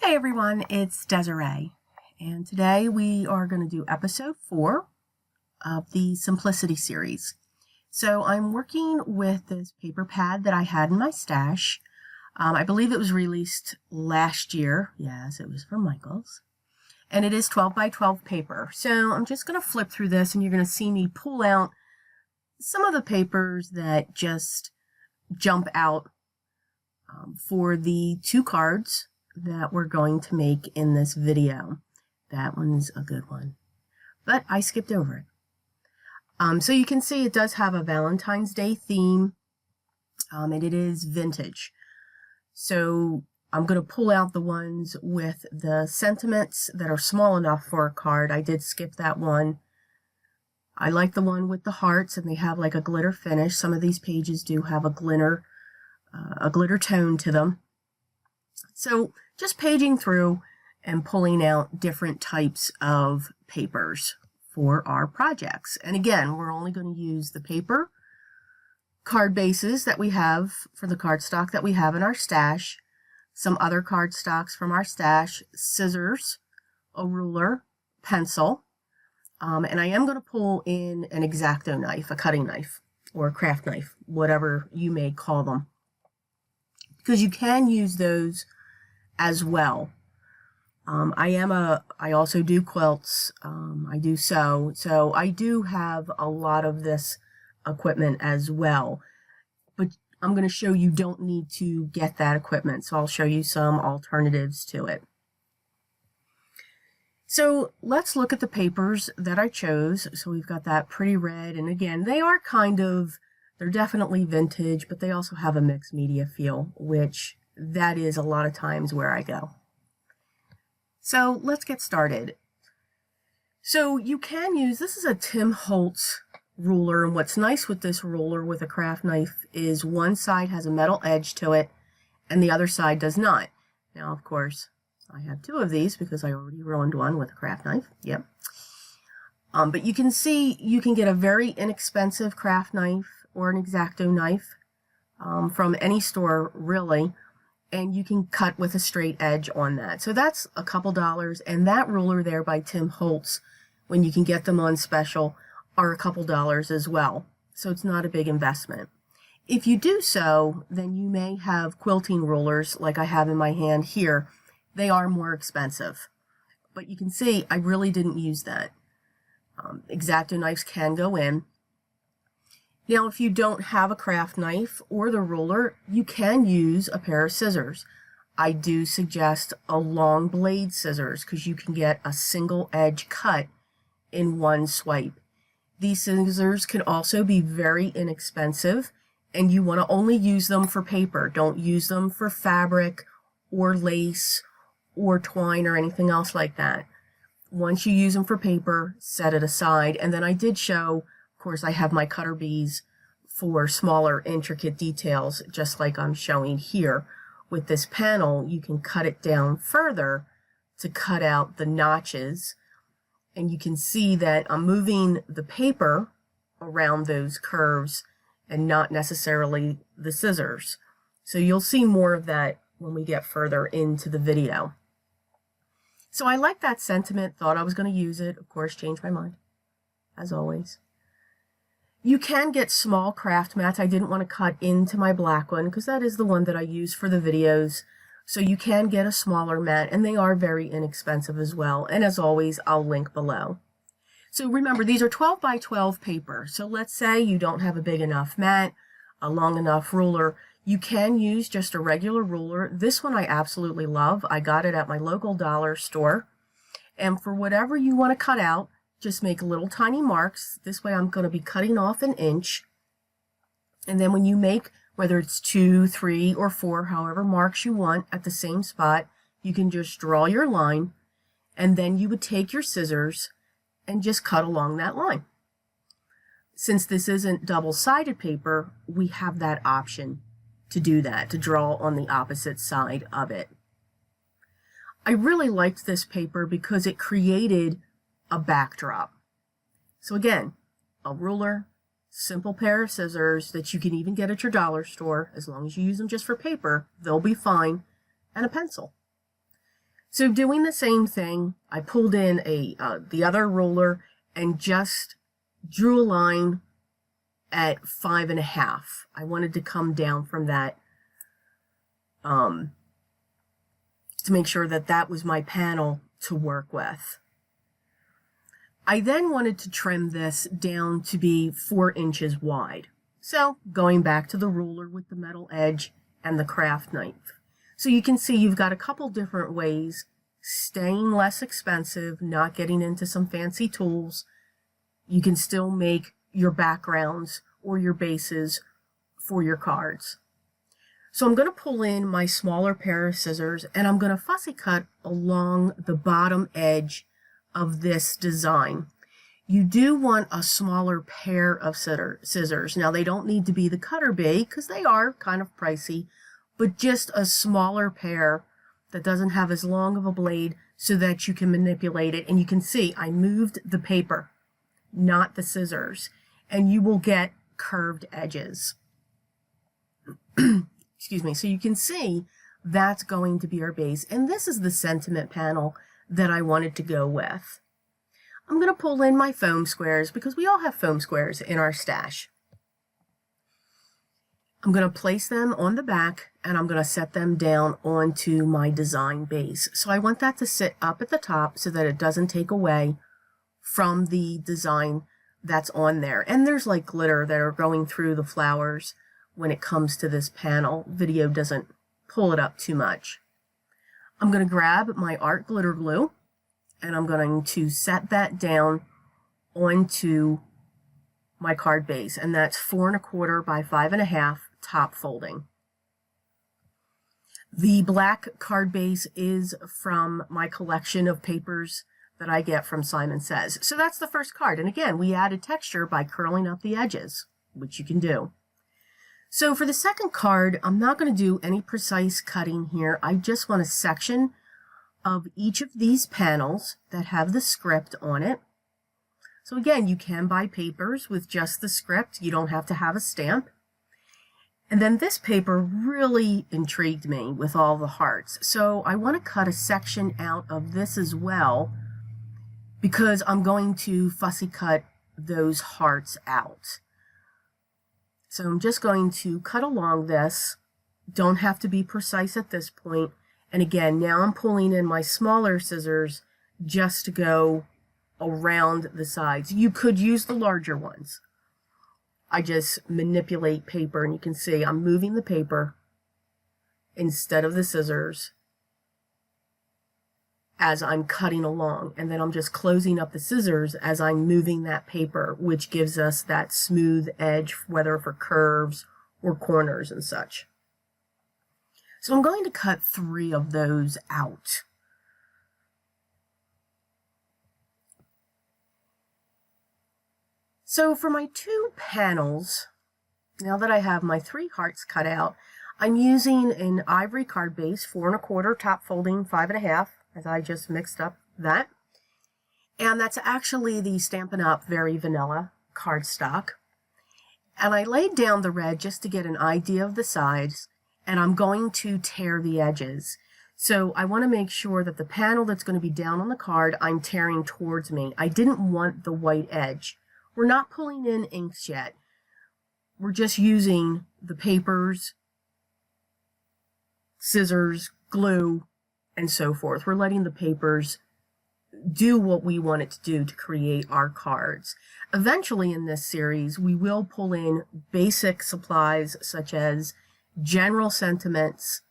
Hey everyone, it's Desiree, and today we are going to do episode 4 of the Simplicity series. So I'm working with this paper pad that I had in my stash. I believe it was released last year. Yes, it was from Michael's. And it is 12 by 12 paper. So I'm just going to flip through this and you're going to see me pull out some of the papers that just jump out for the 2 cards that we're going to make in this video. That one's a good one, but I skipped over it. So you can see it does have a Valentine's Day theme, and it is vintage. So I'm going to pull out the ones with the sentiments that are small enough for a card. I did skip that one. I like the one with the hearts, and they have like a glitter finish. Some of these pages do have a glitter tone to them. So just paging through and pulling out different types of papers for our projects. And again, we're only going to use the paper card bases that we have for the cardstock that we have in our stash, some other cardstocks from our stash, scissors, a ruler, pencil, and I am going to pull in an X-Acto knife, a cutting knife, or a craft knife, whatever you may call them, because you can use those as well. I also do quilts. I do sew. So I do have a lot of this equipment as well. But I'm going to show you don't need to get that equipment. So I'll show you some alternatives to it. So let's look at the papers that I chose. So we've got that pretty red. And again, they're definitely vintage, but they also have a mixed media feel, which that is a lot of times where I go. So let's get started. So you can use, this is a Tim Holtz ruler, and what's nice with this ruler with a craft knife is one side has a metal edge to it and the other side does not. Now, of course, I have 2 of these because I already ruined one with a craft knife. Yep. But you can see you can get a very inexpensive craft knife or an X-Acto knife from any store, really. And you can cut with a straight edge on that. So that's a couple dollars. And that ruler there by Tim Holtz, when you can get them on special, are a couple dollars as well. So it's not a big investment. If you do so, then you may have quilting rulers like I have in my hand here. They are more expensive. But you can see I really didn't use that. X-Acto knives can go in. Now, if you don't have a craft knife or the ruler, you can use a pair of scissors. I do suggest a long blade scissors because you can get a single edge cut in one swipe. These scissors can also be very inexpensive, and you want to only use them for paper. Don't use them for fabric or lace or twine or anything else like that. Once you use them for paper, set it aside. And then I did show, of course, I have my cutter bees for smaller, intricate details, just like I'm showing here. With this panel, you can cut it down further to cut out the notches. And you can see that I'm moving the paper around those curves and not necessarily the scissors. So you'll see more of that when we get further into the video. So I like that sentiment, thought I was going to use it. Of course, changed my mind, as always. You can get small craft mats. I didn't want to cut into my black one because that is the one that I use for the videos. So you can get a smaller mat, and they are very inexpensive as well. And as always, I'll link below. So remember, these are 12 by 12 paper. So let's say you don't have a big enough mat, a long enough ruler. You can use just a regular ruler. This one I absolutely love. I got it at my local dollar store. And for whatever you want to cut out, just make little tiny marks. This way I'm going to be cutting off 1 inch. And then when you make, whether it's 2, 3, or 4, however marks you want at the same spot, you can just draw your line. And then you would take your scissors and just cut along that line. Since this isn't double-sided paper, we have that option to do that, to draw on the opposite side of it. I really liked this paper because it created a backdrop. So again, a ruler, simple pair of scissors that you can even get at your dollar store, as long as you use them just for paper, they'll be fine, and a pencil. So doing the same thing, I pulled in the other ruler and just drew a line at 5.5. I wanted to come down from that to make sure that that was my panel to work with. I then wanted to trim this down to be 4 inches wide. So going back to the ruler with the metal edge and the craft knife. So you can see you've got a couple different ways, staying less expensive, not getting into some fancy tools. You can still make your backgrounds or your bases for your cards. So I'm going to pull in my smaller pair of scissors and I'm going to fussy cut along the bottom edge of this design. You do want a smaller pair of scissors. Now they don't need to be the cutter bait because they are kind of pricey, but just a smaller pair that doesn't have as long of a blade so that you can manipulate it. And you can see I moved the paper, not the scissors, and you will get curved edges. Excuse me. So you can see that's going to be our base. And this is the sentiment panel that I wanted to go with. I'm going to pull in my foam squares because we all have foam squares in our stash. I'm going to place them on the back and I'm going to set them down onto my design base. So I want that to sit up at the top so that it doesn't take away from the design that's on there. And there's like glitter that are going through the flowers when it comes to this panel. Video doesn't pull it up too much. I'm going to grab my art glitter glue and I'm going to set that down onto my card base, and that's 4 1/4 by 5.5 top folding. The black card base is from my collection of papers that I get from Simon Says. So that's the first card. And again, we added texture by curling up the edges, which you can do. So for the second card, I'm not going to do any precise cutting here. I just want a section of each of these panels that have the script on it. So again, you can buy papers with just the script. You don't have to have a stamp. And then this paper really intrigued me with all the hearts. So I want to cut a section out of this as well because I'm going to fussy cut those hearts out. So I'm just going to cut along this. Don't have to be precise at this point. And again, now I'm pulling in my smaller scissors just to go around the sides. You could use the larger ones. I just manipulate paper and you can see I'm moving the paper instead of the scissors as I'm cutting along. And then I'm just closing up the scissors as I'm moving that paper, which gives us that smooth edge, whether for curves or corners and such. So I'm going to cut 3 of those out. So for my 2 panels, now that I have my 3 hearts cut out, I'm using an ivory card base, 4 1/4 top folding, 5.5, as I just mixed up that. And that's actually the Stampin' Up! Very Vanilla cardstock. And I laid down the red just to get an idea of the size, and I'm going to tear the edges. So I want to make sure that the panel that's going to be down on the card, I'm tearing towards me. I didn't want the white edge. We're not pulling in inks yet. We're just using the papers, scissors, glue, and so forth. We're letting the papers do what we want it to do to create our cards. Eventually in this series, we will pull in basic supplies such as general sentiments,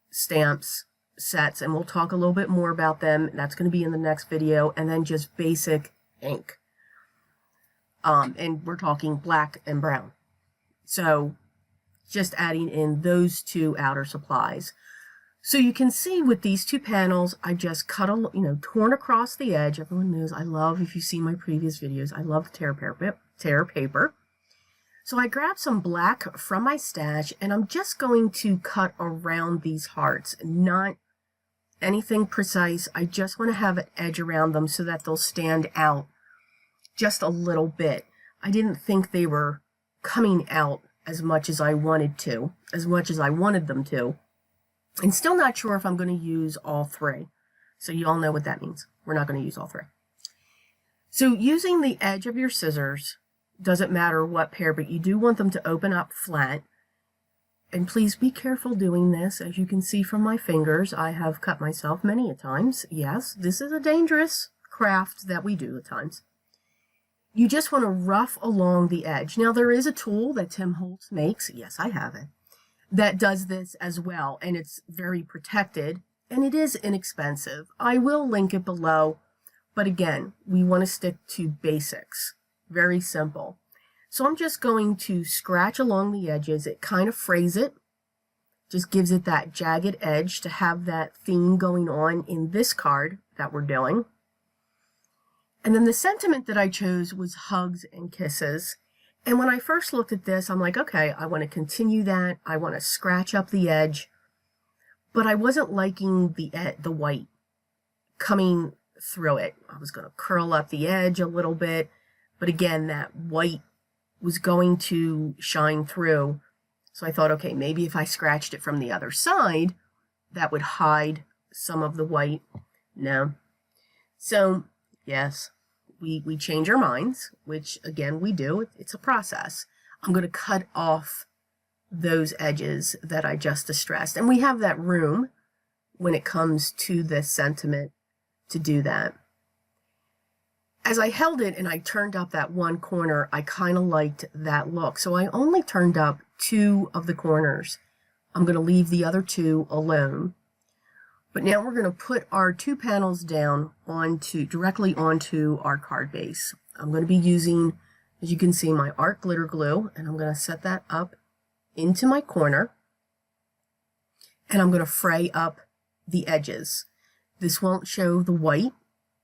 stamps, sets, and we'll talk a little bit more about them. That's going to be in the next video, and then just basic ink. And we're talking black and brown. So just adding in those 2 outer supplies. So you can see with these 2 panels, I just cut torn across the edge. Everyone knows I love, if you see my previous videos, I love tear paper. So I grabbed some black from my stash and I'm just going to cut around these hearts, not anything precise. I just want to have an edge around them so that they'll stand out just a little bit. I didn't think they were coming out as much as I wanted them to. And still not sure if I'm going to use all three. So you all know what that means. We're not going to use all three. So using the edge of your scissors, doesn't matter what pair, but you do want them to open up flat. And please be careful doing this. As you can see from my fingers, I have cut myself many a times. Yes, this is a dangerous craft that we do at times. You just want to rough along the edge. Now, there is a tool that Tim Holtz makes. Yes, I have it. That does this as well, and it's very protected, and it is inexpensive. I will link it below, but again, we want to stick to basics. Very simple. So I'm just going to scratch along the edges. It kind of frays it, just gives it that jagged edge to have that theme going on in this card that we're doing. And then the sentiment that I chose was hugs and kisses. And when I first looked at this, I'm like, okay, I want to continue that. I want to scratch up the edge, but I wasn't liking the white coming through it. I was going to curl up the edge a little bit, but again, that white was going to shine through. So I thought, okay, maybe if I scratched it from the other side, that would hide some of the white. No. So, yes, we change our minds, which again, we do. It's a process. I'm going to cut off those edges that I just distressed. And we have that room when it comes to this sentiment to do that. As I held it and I turned up that one corner, I kind of liked that look. So I only turned up 2 of the corners. I'm going to leave the other 2 alone. But now we're going to put our 2 panels down directly onto our card base. I'm going to be using, as you can see, my art glitter glue, and I'm going to set that up into my corner. And I'm going to fray up the edges. This won't show the white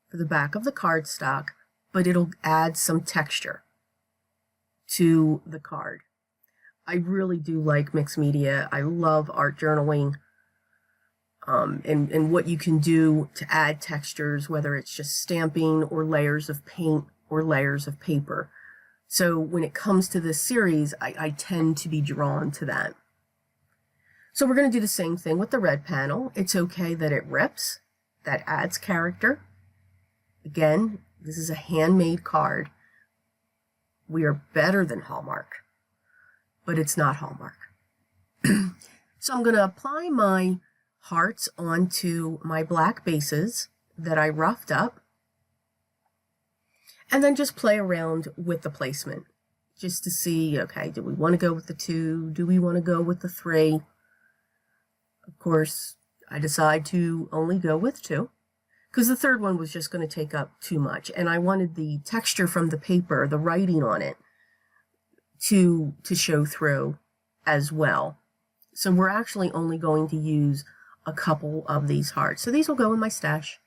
for the back of the cardstock, but it'll add some texture to the card. I really do like mixed media. I love art journaling, and what you can do to add textures, whether it's just stamping or layers of paint or layers of paper. So when it comes to this series, I tend to be drawn to that. So we're going to do the same thing with the red panel. It's okay that it rips. That adds character. Again, this is a handmade card. We are better than Hallmark, but it's not Hallmark. So I'm going to apply my hearts onto my black bases that I roughed up, and then just play around with the placement just to see, okay, do we want to go with the 2? Do we want to go with the 3? Of course, I decide to only go with 2. Because the third one was just going to take up too much. And I wanted the texture from the paper, the writing on it, to show through as well. So we're actually only going to use a couple of these hearts. So these will go in my stash.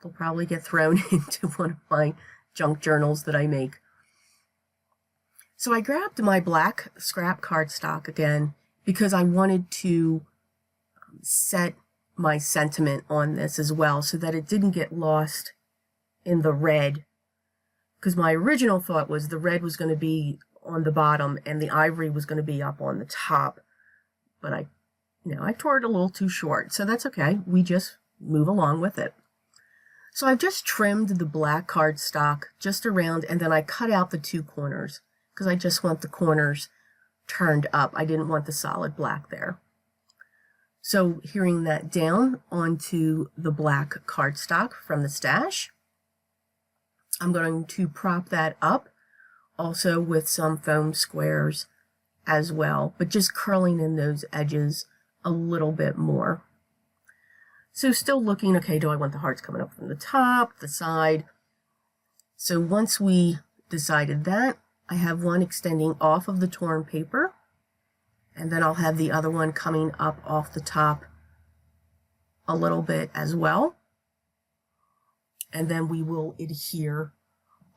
They'll probably get thrown into one of my junk journals that I make. So I grabbed my black scrap cardstock again because I wanted to set my sentiment on this as well so that it didn't get lost in the red, because my original thought was the red was going to be on the bottom and the ivory was going to be up on the top, but I tore it a little too short, so that's okay. We just move along with it. So I've just trimmed the black cardstock just around, and then I cut out the 2 corners because I just want the corners turned up. I didn't want the solid black there. So hearing that down onto the black cardstock from the stash, I'm going to prop that up also with some foam squares as well, but just curling in those edges a little bit more. So still looking, okay, do I want the hearts coming up from the top, the side? So once we decided that, I have one extending off of the torn paper, and then I'll have the other one coming up off the top a little bit as well. And then we will adhere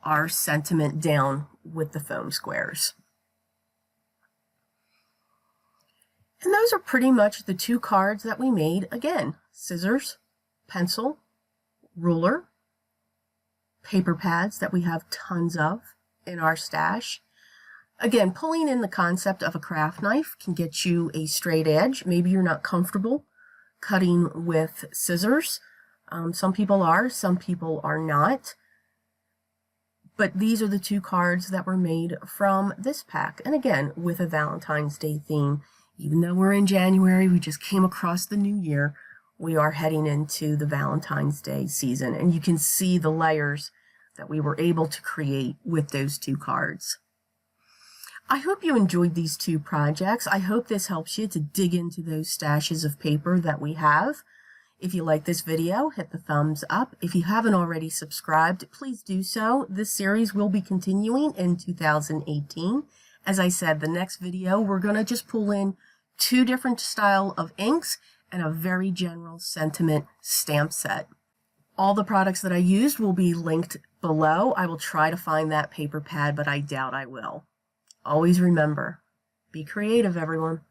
our sentiment down with the foam squares. And those are pretty much the 2 cards that we made. Again, scissors, pencil, ruler, paper pads that we have tons of in our stash. Again, pulling in the concept of a craft knife can get you a straight edge. Maybe you're not comfortable cutting with scissors. Some people are, some people are not. But these are the 2 cards that were made from this pack. And again, with a Valentine's Day theme. Even though we're in January, we just came across the new year, we are heading into the Valentine's Day season. And you can see the layers that we were able to create with those 2 cards. I hope you enjoyed these 2 projects. I hope this helps you to dig into those stashes of paper that we have. If you like this video, hit the thumbs up. If you haven't already subscribed, please do so. This series will be continuing in 2018. As I said, the next video, we're going to just pull in 2 different style of inks and a very general sentiment stamp set. All the products that I used will be linked below. I will try to find that paper pad, but I doubt I will. Always remember, be creative, everyone.